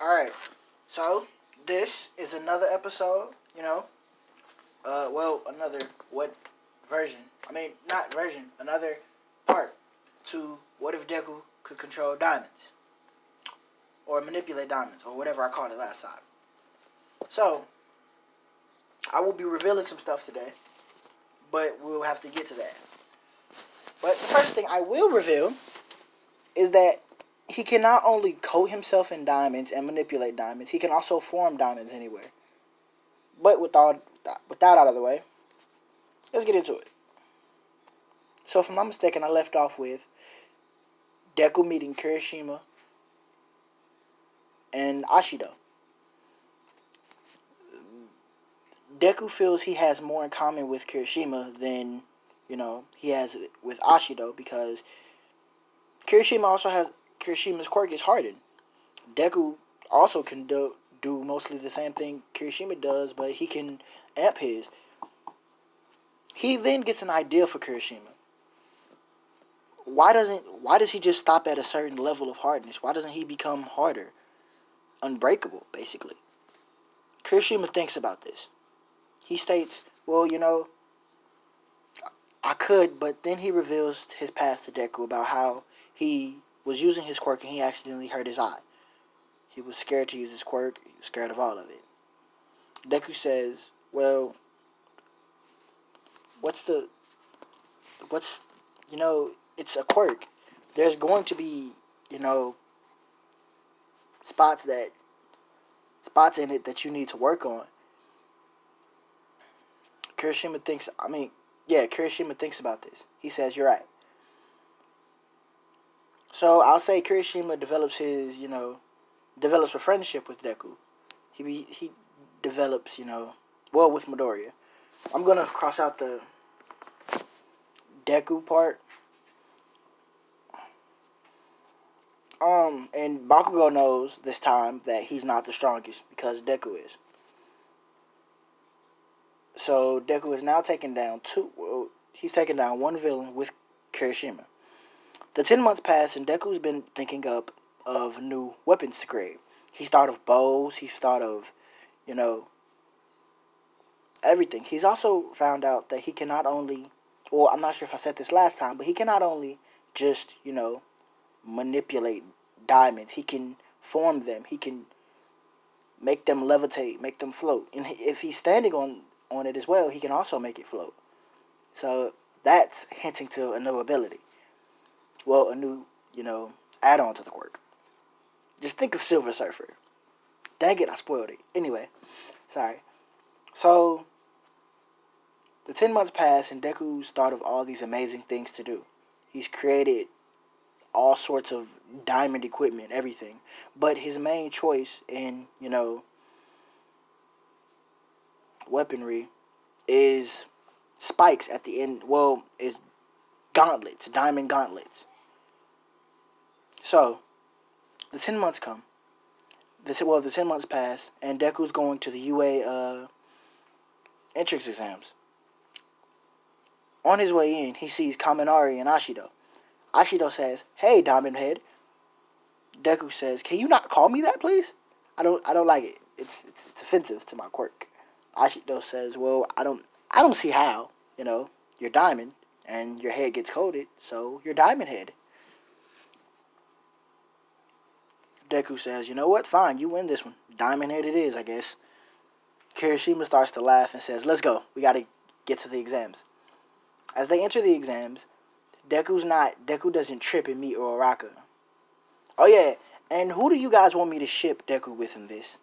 Alright, so this is another episode, another what version? I mean, not version, another part to what if Deku could control diamonds? Or manipulate diamonds, or whatever I called it last time. So, I will be revealing some stuff today, but we'll have to get to that. But the first thing I will reveal is that he can not only coat himself in diamonds and manipulate diamonds, he can also form diamonds anywhere. But with that out of the way, let's get into it. So if I'm not mistaken, I left off with Deku meeting Kirishima and Ashido. Deku feels he has more in common with Kirishima than, he has with Ashido, because Kirishima's quirk is hardened. Deku also can do mostly the same thing Kirishima does, but he can amp his. He then gets an idea for Kirishima. Why does he just stop at a certain level of hardness? Why doesn't he become harder? Unbreakable, basically. Kirishima thinks about this. He states, I could, but then he reveals his past to Deku about how he was using his quirk and he accidentally hurt his eye. He was scared to use his quirk. He was scared of all of it. Deku says, it's a quirk. There's going to be, spots in it that you need to work on. Kirishima thinks about this. He says, you're right. So I'll say Kirishima develops a friendship with Deku. He develops, with Midoriya. I'm going to cross out the Deku part. And Bakugo knows this time that he's not the strongest because Deku is. So Deku is now taking down he's taken down one villain with Kirishima. The 10 months pass and Deku's been thinking up of new weapons to create. He's thought of bows, he's thought of, everything. He's also found out that he can not only, I'm not sure if I said this last time, but he can not only just, manipulate diamonds. He can form them. He can make them levitate, make them float. And if he's standing on it as well, he can also make it float. So that's hinting to a new ability. Well, a new, add-on to the quirk. Just think of Silver Surfer. Dang it, I spoiled it. Anyway, sorry. So, the 10 months pass and Deku's thought of all these amazing things to do. He's created all sorts of diamond equipment, everything. But his main choice in, weaponry is spikes at the end. Is gauntlets, diamond gauntlets. So, the 10 months come. The 10 months pass, and Deku's going to the UA entrance exams. On his way in, he sees Kaminari and Ashido. Ashido says, "Hey, Diamond Head." Deku says, "Can you not call me that, please? I don't like it. It's offensive to my quirk." Ashido says, "Well, I don't see how. You're diamond, and your head gets coated, so you're Diamond Head." Deku says, "You know what? Fine, you win this one. Diamond Head it is, I guess." Kirishima starts to laugh and says, "Let's go. We gotta get to the exams." As they enter the exams, Deku doesn't trip and meet Uraraka. Oh yeah, and who do you guys want me to ship Deku with in this?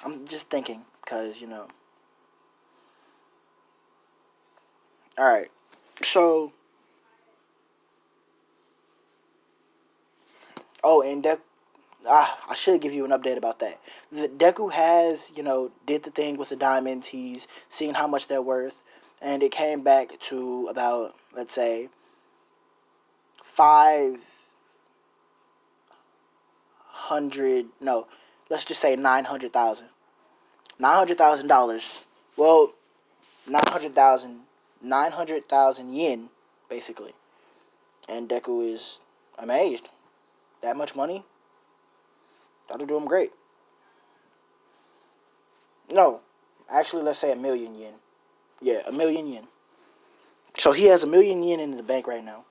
I'm just thinking, because, Alright, so... Oh, and I should give you an update about that. Deku has, did the thing with the diamonds. He's seen how much they're worth. And it came back to about, let's say, let's just say $900,000. $900,000. Well, 900,000 yen, basically. And Deku is amazed. That much money? That'll do him great. No, actually, let's say 1,000,000 yen. Yeah, 1,000,000 yen. So he has 1,000,000 yen in the bank right now.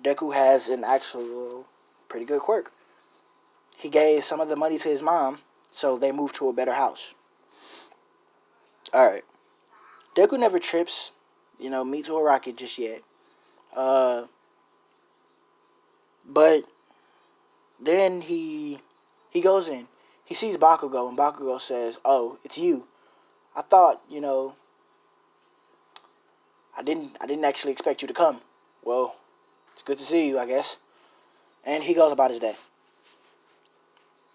Deku has an actual pretty good quirk. He gave some of the money to his mom, so they moved to a better house. All right. Deku never trips, meet to a rocket just yet. Uh, but then he goes in. He sees Bakugo, and Bakugo says, "Oh, it's you. I thought, I didn't actually expect you to come. Well, it's good to see you, I guess." And he goes about his day.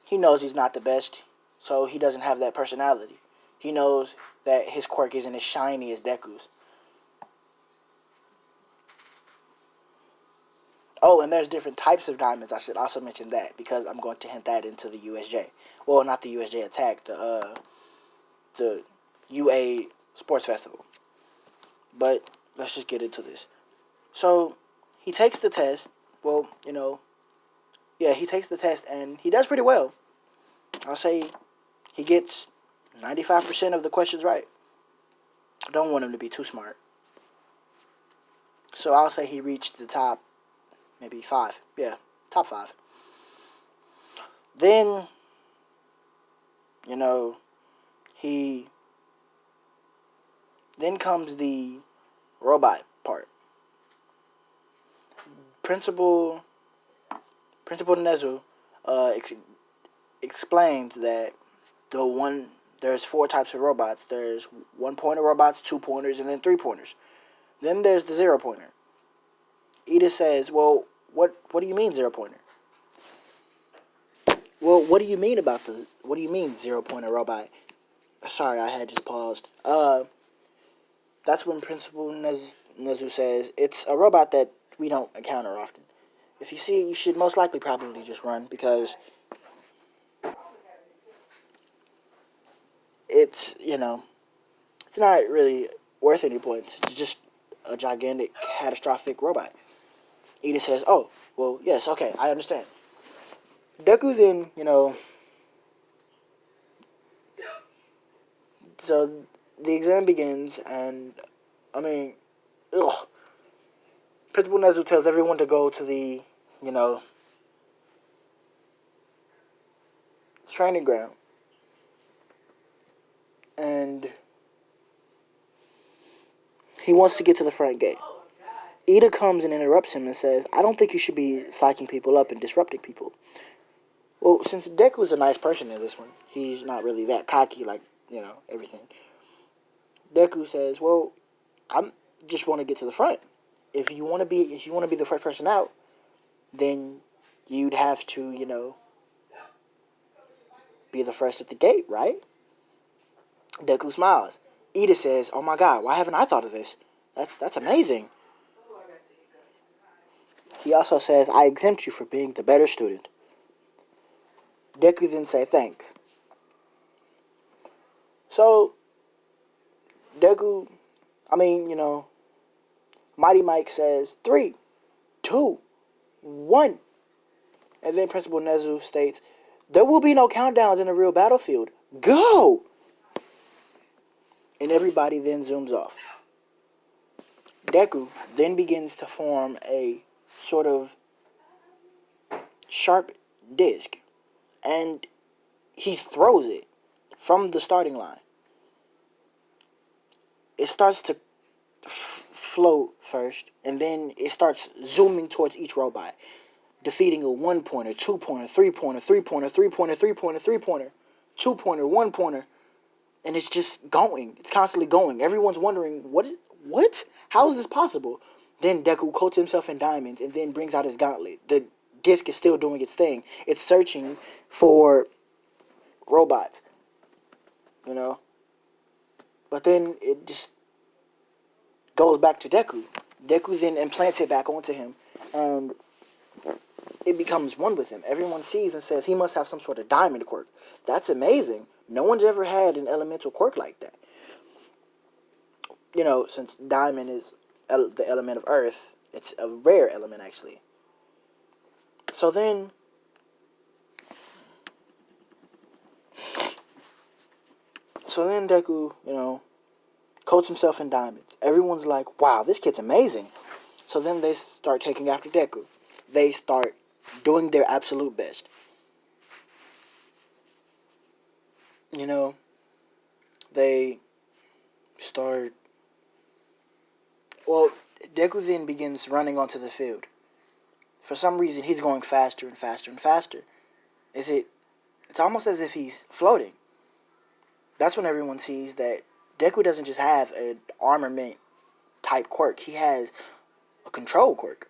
He knows he's not the best, so he doesn't have that personality. He knows that his quirk isn't as shiny as Deku's. Oh, and there's different types of diamonds. I should also mention that because I'm going to hint that into the USJ. Well, not the USJ Attack, the UA Sports Festival. But let's just get into this. So he takes the test. Well, yeah, he takes the test and he does pretty well. I'll say he gets 95% of the questions right. I don't want him to be too smart. So I'll say he reached the top, maybe 5. Yeah, top 5. Then, he then comes the robot part. Principal Principal Nezu explains that there's 4 types of robots. There's 1-pointer robots, 2-pointers, and then 3-pointers. Then there's the 0-pointer. Ida says, "Well, what do you mean 0-pointer? Well, what do you mean 0-pointer robot?" Sorry, I had just paused. That's when Principal Nezu says, "It's a robot that we don't encounter often. If you see it, you should most likely probably just run because it's not really worth any points. It's just a gigantic, catastrophic robot." Ida says, "Oh, well, yes, okay, I understand." Deku then, so the exam begins, and, I mean, ugh. Principal Nezu tells everyone to go to the, training ground. And he wants to get to the front gate. Ida comes and interrupts him and says, "I don't think you should be psyching people up and disrupting people." Well, since Deku's a nice person in this one, he's not really that cocky like, everything. Deku says, "Well, I just want to get to the front. If you want to be the first person out, then you'd have to, be the first at the gate, right?" Deku smiles. Ida says, "Oh my God, why haven't I thought of this? That's amazing." He also says, "I exempt you for being the better student." Deku then say thanks. So Deku, Mighty Mike says 3, 2, 1. And then Principal Nezu states, "There will be no countdowns in a real battlefield. Go!" And everybody then zooms off. Deku then begins to form a sort of sharp disc. And he throws it from the starting line. It starts to float first, and then it starts zooming towards each robot, defeating a 1-pointer, 2-pointer, 3-pointer, 3-pointer, 3-pointer, 3-pointer, 3-pointer, 2-pointer, 1-pointer, and it's just going. It's constantly going. Everyone's wondering, what? How is this possible? Then Deku coats himself in diamonds and then brings out his gauntlet. The disc is still doing its thing. It's searching for robots, But then it just goes back to Deku. Deku then implants it back onto him, and it becomes one with him. Everyone sees and says he must have some sort of diamond quirk. That's amazing. No one's ever had an elemental quirk like that. Since diamond is the element of earth, it's a rare element, actually. So then So then Deku, coats himself in diamonds. Everyone's like, wow, this kid's amazing. So then they start taking after Deku. They start doing their absolute best. They start. Well, Deku then begins running onto the field. For some reason, he's going faster and faster and faster. It's almost as if he's floating. That's when everyone sees that Deku doesn't just have an armament type quirk. He has a control quirk.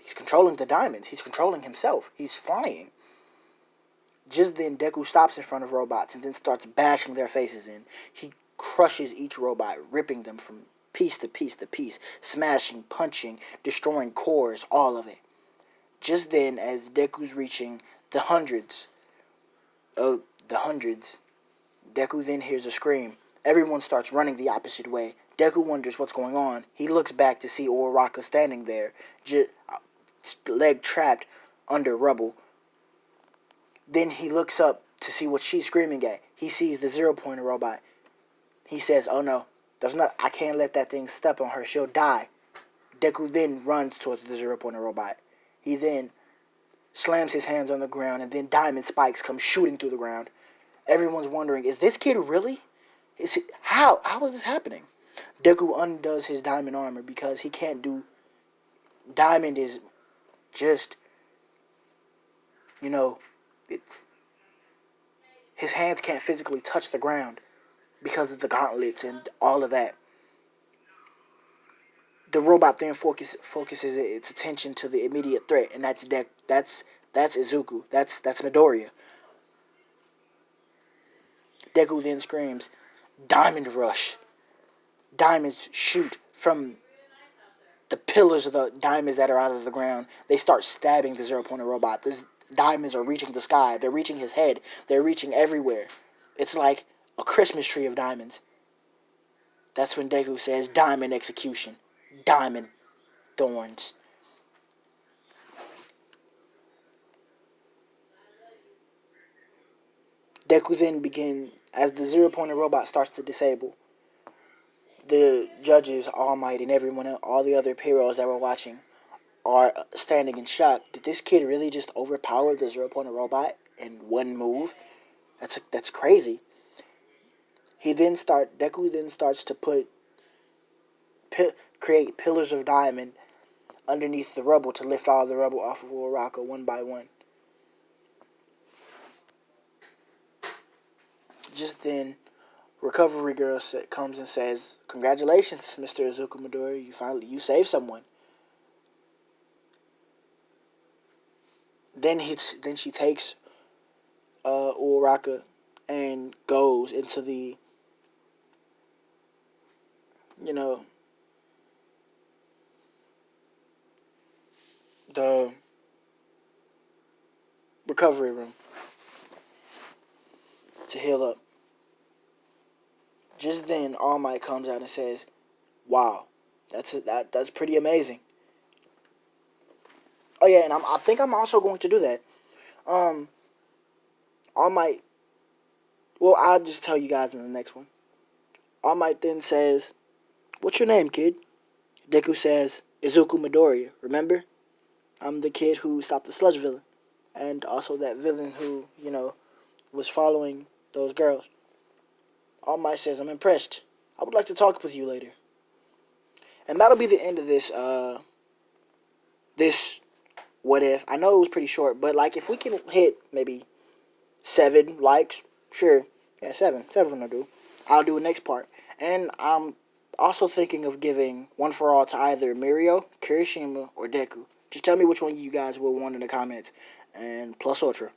He's controlling the diamonds. He's controlling himself. He's flying. Just then, Deku stops in front of robots and then starts bashing their faces in. He crushes each robot, ripping them from piece to piece to piece, smashing, punching, destroying cores, all of it. Just then, as Deku's reaching the hundreds, Deku then hears a scream. Everyone starts running the opposite way. Deku wonders what's going on. He looks back to see Uraraka standing there, leg trapped under rubble. Then he looks up to see what she's screaming at. He sees the 0-pointer robot. He says, oh no, I can't let that thing step on her. She'll die. Deku then runs towards the 0-pointer robot. He then slams his hands on the ground, and then diamond spikes come shooting through the ground. Everyone's wondering, is this kid really? How is this happening? Deku undoes his diamond armor because he can't do. Diamond is just, it's his hands can't physically touch the ground because of the gauntlets and all of that. The robot then focuses its attention to the immediate threat, and that's Izuku. That's Midoriya. Deku then screams, "Diamond Rush!" Diamonds shoot from the pillars of the diamonds that are out of the ground. They start stabbing the 0-pointer robot. These diamonds are reaching the sky. They're reaching his head. They're reaching everywhere. It's like a Christmas tree of diamonds. That's when Deku says, "Diamond execution. Diamond thorns." Deku then as the 0-pointer robot starts to disable. The judges, All Might, and everyone else, all the other heroes that were watching, are standing in shock. Did this kid really just overpower the 0-pointer robot in one move? That's crazy. Deku then starts to create pillars of diamond underneath the rubble to lift all the rubble off of Uraraka one by one. Just then, Recovery Girl comes and says, "Congratulations, Mr. Izuku Midori. You saved someone." Then she takes Uraraka and goes into the the recovery room to heal up. Just then, All Might comes out and says, "Wow, that's pretty amazing." Oh yeah, and I think I'm also going to do that. All Might. Well, I'll just tell you guys in the next one. All Might then says, "What's your name, kid?" Deku says, "Izuku Midoriya. Remember? I'm the kid who stopped the sludge villain, and also that villain who was following those girls." All Might says, "I'm impressed. I would like to talk with you later." And that'll be the end of this what if. I know it was pretty short, but if we can hit maybe 7 likes, sure. Yeah, 7 will do. I'll do a next part. And I'm also thinking of giving One for All to either Mirio, Kirishima, or Deku. Just tell me which one you guys will want in the comments. And plus Ultra.